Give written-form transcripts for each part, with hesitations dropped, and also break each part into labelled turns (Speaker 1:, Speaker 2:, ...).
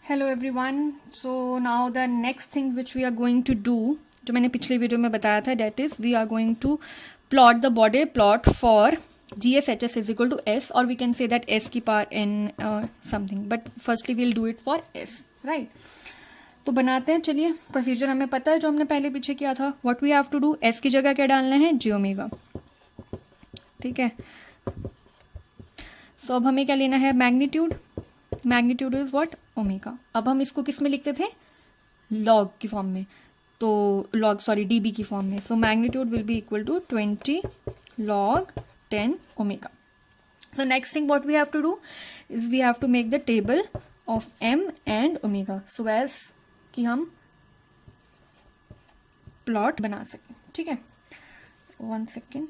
Speaker 1: Hello everyone. So now the next thing which we are going to do, जो मैंने पिछले video में बताया था, that is we are going to plot the Bode plot for GSHS is equal to S, or we can say that S की power n something, but firstly we'll do it for S, right? तो बनाते हैं. चलिए, procedure हमें पता है जो हमने पहले पीछे किया था. What we have to do, S की जगह क्या डालना है, j ओमेगा. ठीक है. सो अब हमें क्या लेना है, magnitude. Magnitude is what, omega. अब हम इसको किस में लिखते थे, लॉग की फॉर्म में. तो लॉग डीबी की फॉर्म में. So magnitude will be equal to 20 log 10 omega. So next thing what we have to do is we have to make the table of m and omega so as कि हम plot बना सकें. ठीक है, 1 second.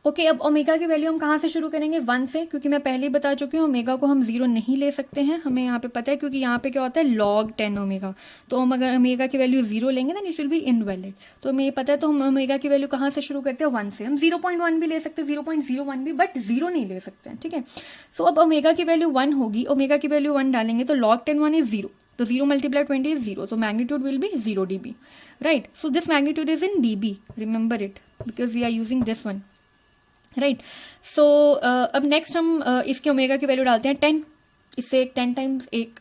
Speaker 1: Okay, अब omega की value हम कहाँ से शुरू करेंगे, 1 से, क्योंकि मैं पहले ही बता चुकी हूँ ओमेगा को हम 0 नहीं ले सकते हैं. हमें यहाँ पे पता है, क्योंकि यहाँ पे क्या होता है, log 10 ओमेगा. तो हम अगर ओमेगा की वैल्यू 0 लेंगे ना, इट विल बी इनवैलिड. तो हमें ये पता है, तो हम ओमेगा की वैल्यू कहाँ से शुरू करते हैं, 1 से. हम 0.1 भी ले सकते हैं, 0.01 भी, बट 0 नहीं ले सकते हैं. ठीक है. सो अब ओमेगा की वैल्यू 1 होगी. ओमेगा की वैल्यू 1 डालेंगे तो log 10 1 इज 0. तो 0 मल्टीप्लाई 20 इज 0. तो magnitude will be 0 dB, right. So this magnitude is in dB, remember it, because we are using this one, right. So अब नेक्स्ट हम इसके ओमेगा की वैल्यू डालते हैं 10. इससे एक 10 टाइम्स एक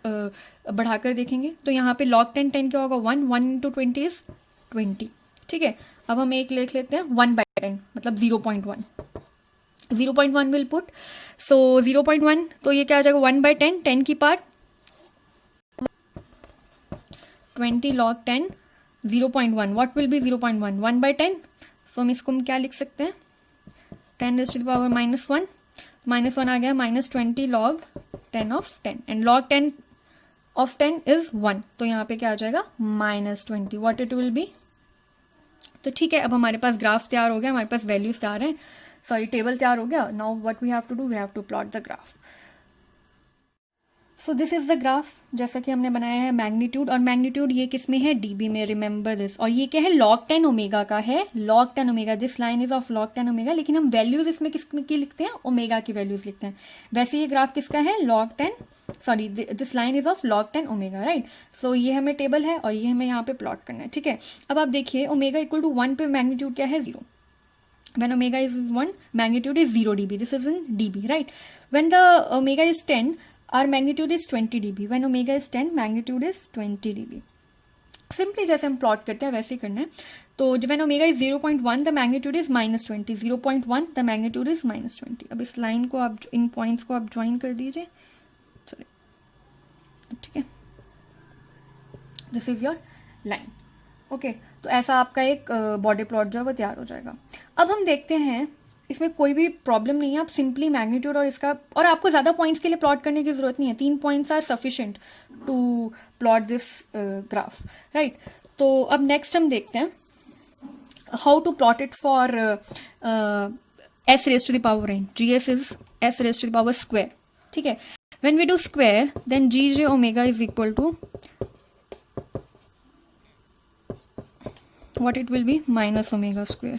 Speaker 1: बढ़ाकर देखेंगे. तो यहाँ पे log 10 10 क्या होगा, 1 1 इंटू 20 इज 20. ठीक है. अब हम एक लिख लेते हैं 1/10, मतलब 0.1. 0.1 विल पुट. सो 0.1, तो ये क्या आ जाएगा, 1/10, 10 की power 20 log 10, 0.1. What will be 0.1, 1/10. सो हम इसको क्या लिख सकते हैं, 10 raised to the power -1. -1 आ गया, -20 log 10 of 10. And log 10 of 10 is 1. तो यहाँ पे क्या आ जाएगा, -20. What it will B. तो ठीक है, अब हमारे पास ग्राफ तैयार हो गया, हमारे पास वैल्यूज तैयार हैं, टेबल तैयार हो गया. Now what we have to do, we have to plot the graph. So this is the graph, जैसा कि हमने बनाया है मैग्नीट्यूड. और मैग्नीट्यूड ये किस में है, डीबी में, रिमेंबर दिस. और ये क्या है, log 10 ओमेगा का है, log 10 omega. This line is of log 10 omega. लेकिन हम वैल्यूज इसमें किस की लिखते हैं, ओमेगा की वैल्यूज लिखते हैं. वैसे ये ग्राफ किसका है, log 10, this line is of log 10 omega, right. So ये हमें टेबल है और ये हमें यहाँ पे प्लॉट करना है. ठीक है. अब आप देखिए, ओमेगा इक्वल टू 1 पे मैग्नीट्यूड क्या है, 0. When omega is 1, magnitude is 0 dB. This is in dB, right? When the omega is 10, our magnitude is 20 dB. When omega is 10, magnitude is 20 dB. Simply जैसे हम प्लॉट करते हैं वैसे ही करना है. तो when omega is 0.1, the magnitude is -20. 0.1, the magnitude is -20. अब इस लाइन को आप, इन पॉइंट्स को आप ज्वाइन कर दीजिए. सॉरी, ठीक है. This is your line. Okay, तो ऐसा आपका एक बॉडी प्लॉट जो है वो तैयार हो जाएगा. अब हम देखते हैं, इसमें कोई भी प्रॉब्लम नहीं है. आप सिंपली मैग्नीट्यूड और इसका, और आपको ज़्यादा पॉइंट्स के लिए प्लॉट करने की ज़रूरत नहीं है. 3 points are sufficient to plot this graph, right. तो अब नेक्स्ट हम देखते हैं how to plot it for s raised to the power n. GS is s raised to the power square. ठीक है. When we do square, then gj omega is equal to what it will be, minus omega square,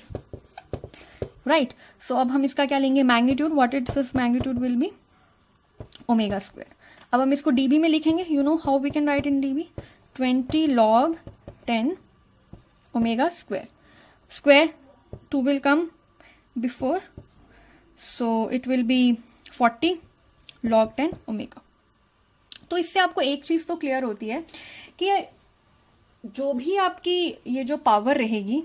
Speaker 1: right. So अब हम इसका क्या लेंगे, magnitude. what its magnitude will be, omega square. अब हम इसको dB में लिखेंगे. you know how we can write in dB, 20 log 10 omega square. Square 2 will come before, so it will be 40 log 10 omega. तो इससे आपको एक चीज तो क्लियर होती है कि जो भी आपकी ये जो पावर रहेगी,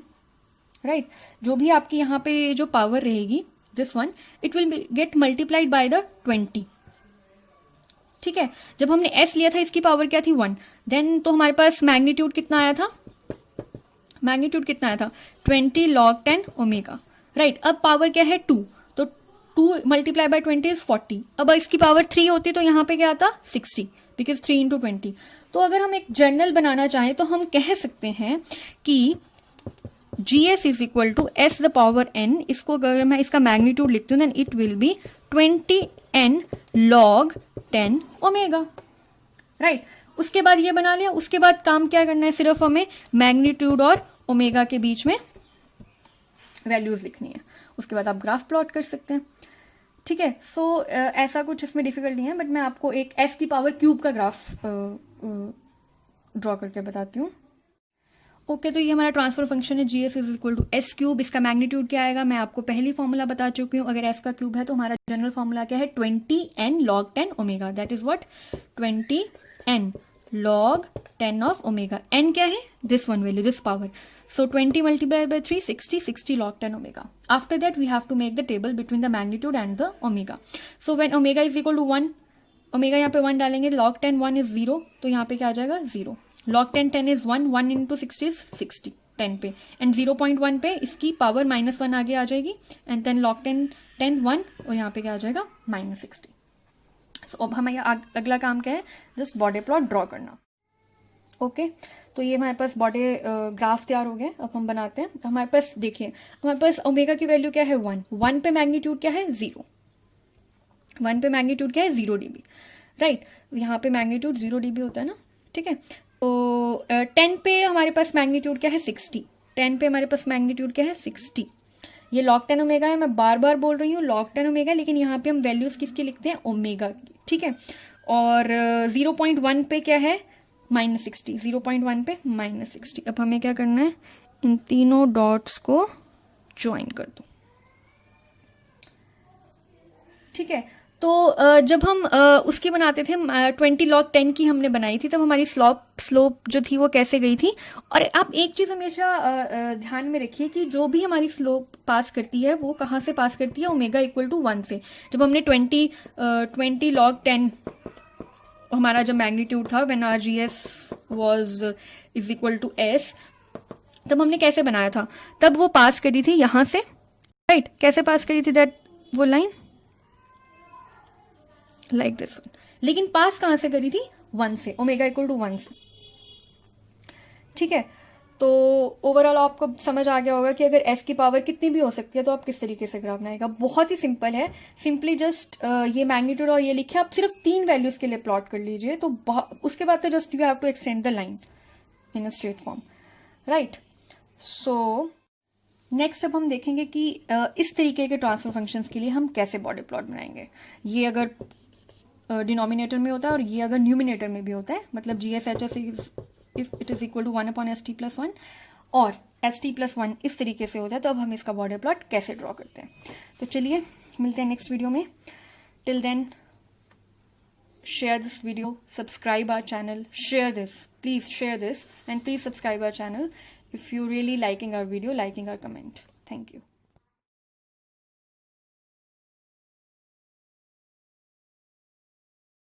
Speaker 1: राइट, जो भी आपकी यहाँ पे जो पावर रहेगी, this one, it will get multiplied by the 20. ठीक है. जब हमने s लिया था, इसकी पावर क्या थी, 1. देन तो हमारे पास मैग्नीट्यूड कितना आया था, मैग्नीट्यूड कितना आया था, 20 log 10 ओमेगा, राइट. अब पावर क्या है, 2. तो 2 मल्टीप्लाई बाय 20 इज 40. अब इसकी पावर 3 होती तो यहाँ पे क्या आता, 60, बिकॉज 3 इंटू 20. तो अगर हम एक जर्नल बनाना चाहें तो हम कह सकते हैं कि GS is equal to S the power n. इसको अगर मैं इसका मैग्नीट्यूड लिखती हूँ, then it will be 20n log 10 omega, right. उसके बाद ये बना लिया. उसके बाद काम क्या करना है, सिर्फ हमें मैग्नीट्यूड और ओमेगा के बीच में वैल्यूज लिखनी है. उसके बाद आप ग्राफ प्लॉट कर सकते हैं. ठीक है। सो ऐसा कुछ इसमें डिफिकल्ट नहीं है, बट मैं आपको एक एस की पावर क्यूब का ग्राफ ड्रॉ करके बताती हूँ। ओके, तो ये हमारा ट्रांसफर फंक्शन है G S is equal to S cube. इसका मैग्नीट्यूड क्या आएगा, मैं आपको पहली फॉर्मूला बता चुकी हूँ। अगर एस का क्यूब है तो हमारा जनरल फॉर्मूला क्या है, 20n log 10 omega. That is what, 20n log 10 of omega. n क्या है, this one value, this power. So 20 multiplied by 3, 60, 60 log 10 omega. After that, we have to make the table between the magnitude and the omega. So when omega is equal to 1, omega यहाँ पे 1 डालेंगे, log 10 1 is 0, तो यहाँ पे क्या आ जाएगा 0. log 10 10 is 1, 1 into 60 is 60 10 पे, and 0.1 पे इसकी पावर -1 आगे आ जाएगी, and then log 10 10 1, और यहाँ पे क्या आ जाएगा -60. So अब हमारा अगला काम क्या है, जस्ट बॉडी प्लॉट ड्रॉ करना। ओके, तो ये हमारे पास बॉडी ग्राफ तैयार हो गया। अब हम बनाते हैं। तो हमारे पास देखिए, हमारे पास ओमेगा की वैल्यू क्या है 1, 1 पे मैग्नीट्यूड क्या है 0, 1 पे मैग्नीट्यूड क्या है 0 dB, राइट। यहाँ पे मैग्नीट्यूड 0 dB होता है ना, ठीक है। तो 10 पे हमारे पास मैग्नीट्यूड क्या है 60, 10 पे हमारे पास मैग्नीट्यूड क्या है 60। ये log 10 ओमेगा है, मैं बार बार बोल रही हूँ log 10 ओमेगा, लेकिन यहाँ पे हम वैल्यूज किसकी लिखते हैं, ओमेगा की, ठीक है। और 0.1 पे क्या है -60, 0.1 पे -60। अब हमें क्या करना है, इन तीनों डॉट्स को ज्वाइन कर दो, ठीक है। तो जब हम उसकी बनाते थे 20 log 10 की हमने बनाई थी, तब हमारी स्लोप जो थी वो कैसे गई थी। और आप एक चीज़ हमेशा ध्यान में रखिए कि जो भी हमारी स्लोप पास करती है वो कहाँ से पास करती है, ओमेगा इक्वल टू 1 से। जब हमने 20 log 10 हमारा जब मैग्नीट्यूड था, when our G S was is equal to S, तब हमने कैसे बनाया था, तब वो पास करी थी यहाँ से, राइट। कैसे पास करी थी दैट, वो लाइन लाइक दिस वन, लेकिन पास कहाँ से करी थी 1 से, ओमेगा इक्वल टू 1 से, ठीक है। तो ओवरऑल आपको समझ आ गया होगा कि अगर एस की पावर कितनी भी हो सकती है तो आप किस तरीके से ग्राफ बनाएगा। बहुत ही सिंपल है, सिंपली जस्ट ये मैग्नीट्यूड और ये लिखे, आप सिर्फ 3 वैल्यूज के लिए प्लॉट कर लीजिए, तो उसके बाद तो just you have to extend the line in a straight form, right. So next अब हम देखेंगे कि इस तरीके के ट्रांसफर फंक्शंस के लिए हम कैसे बॉडी प्लॉट बनाएंगे। ये अगर डिनोमिनेटर में होता है और ये अगर न्यूमिनेटर में भी होता है, मतलब G S H S is if it is equal to 1/st+1 और st+1 इस तरीके से होता है, तो अब हम इसका बॉडी प्लॉट कैसे ड्रॉ करते हैं। तो चलिए मिलते हैं नेक्स्ट वीडियो में। Till then share this video, subscribe our channel, share this, please share this, and please subscribe our channel if you really liking our video, liking our comment. Thank you.